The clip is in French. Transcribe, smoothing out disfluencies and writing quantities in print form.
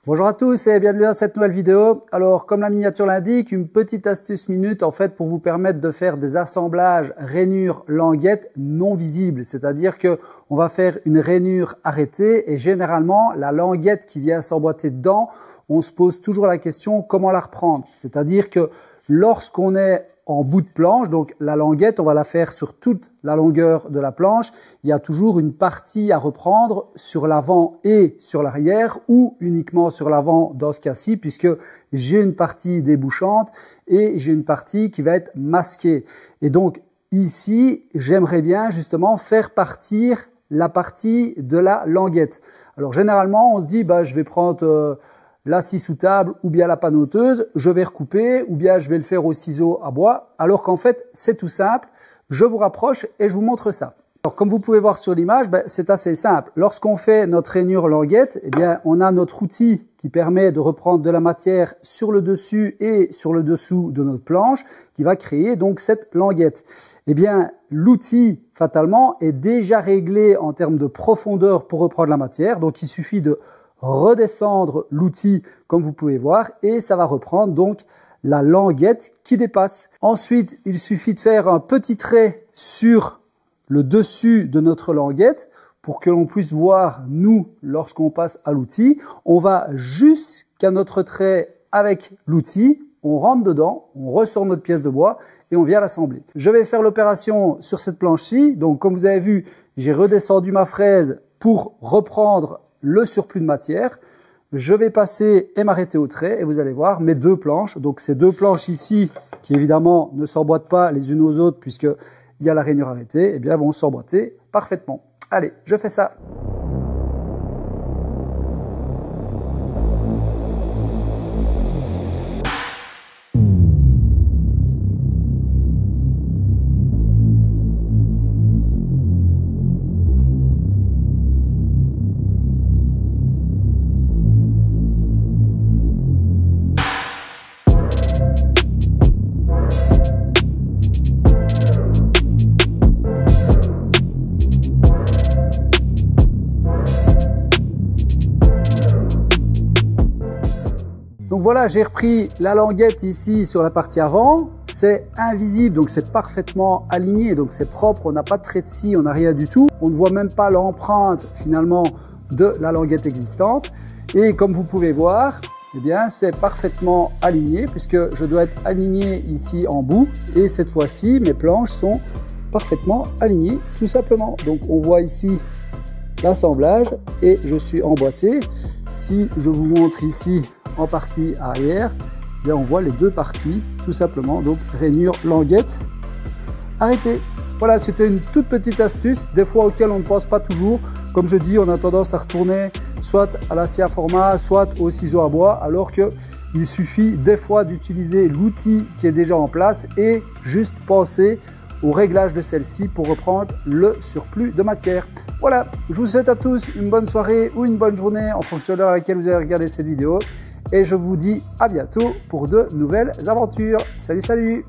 Bonjour à tous et bienvenue dans cette nouvelle vidéo. Alors, comme la miniature l'indique, une petite astuce minute en fait pour vous permettre de faire des assemblages rainures languettes non visibles. C'est-à-dire que on va faire une rainure arrêtée et généralement la languette qui vient s'emboîter dedans, on se pose toujours la question comment la reprendre. C'est-à-dire que lorsqu'on est en bout de planche, donc la languette, on va la faire sur toute la longueur de la planche. Il y a toujours une partie à reprendre sur l'avant et sur l'arrière ou uniquement sur l'avant dans ce cas-ci puisque j'ai une partie débouchante et j'ai une partie qui va être masquée. Et donc ici, j'aimerais bien justement faire partir la partie de la languette. Alors généralement, on se dit je vais prendre la scie sous table ou bien la panneauteuse, je vais recouper ou bien je vais le faire au ciseau à bois, alors qu'en fait c'est tout simple, je vous rapproche et je vous montre ça. Alors comme vous pouvez voir sur l'image, c'est assez simple. Lorsqu'on fait notre rainure languette, eh bien on a notre outil qui permet de reprendre de la matière sur le dessus et sur le dessous de notre planche, qui va créer donc cette languette. Eh bien l'outil fatalement est déjà réglé en termes de profondeur pour reprendre la matière, donc il suffit de redescendre l'outil comme vous pouvez voir et ça va reprendre donc la languette qui dépasse. Ensuite, il suffit de faire un petit trait sur le dessus de notre languette pour que l'on puisse voir nous lorsqu'on passe à l'outil. On va jusqu'à notre trait avec l'outil, on rentre dedans, on ressort notre pièce de bois et on vient l'assembler. Je vais faire l'opération sur cette planche-ci. Donc comme vous avez vu, j'ai redescendu ma fraise pour reprendre le surplus de matière. Je vais passer et m'arrêter au trait et vous allez voir mes deux planches. Donc ces deux planches ici qui évidemment ne s'emboîtent pas les unes aux autres puisque il y a la rainure arrêtée, eh bien vont s'emboîter parfaitement. Allez, je fais ça. Donc voilà, j'ai repris la languette ici sur la partie avant, c'est invisible, donc c'est parfaitement aligné, donc c'est propre, on n'a pas de trait de scie, on n'a rien du tout. On ne voit même pas l'empreinte finalement de la languette existante. Et comme vous pouvez voir, eh bien c'est parfaitement aligné puisque je dois être aligné ici en bout. Et cette fois-ci, mes planches sont parfaitement alignées tout simplement. Donc on voit ici l'assemblage et je suis emboîté. Si je vous montre ici en partie arrière, bien on voit les deux parties tout simplement, donc rainure languette arrêtée. Voilà, c'était une toute petite astuce, des fois auquel on ne pense pas toujours. Comme je dis, on a tendance à retourner soit à la scie à format, soit au ciseau à bois, alors que il suffit des fois d'utiliser l'outil qui est déjà en place et juste penser au réglage de celle-ci pour reprendre le surplus de matière. Voilà, je vous souhaite à tous une bonne soirée ou une bonne journée en fonction de l'heure à laquelle vous avez regardé cette vidéo. Et je vous dis à bientôt pour de nouvelles aventures. Salut, salut!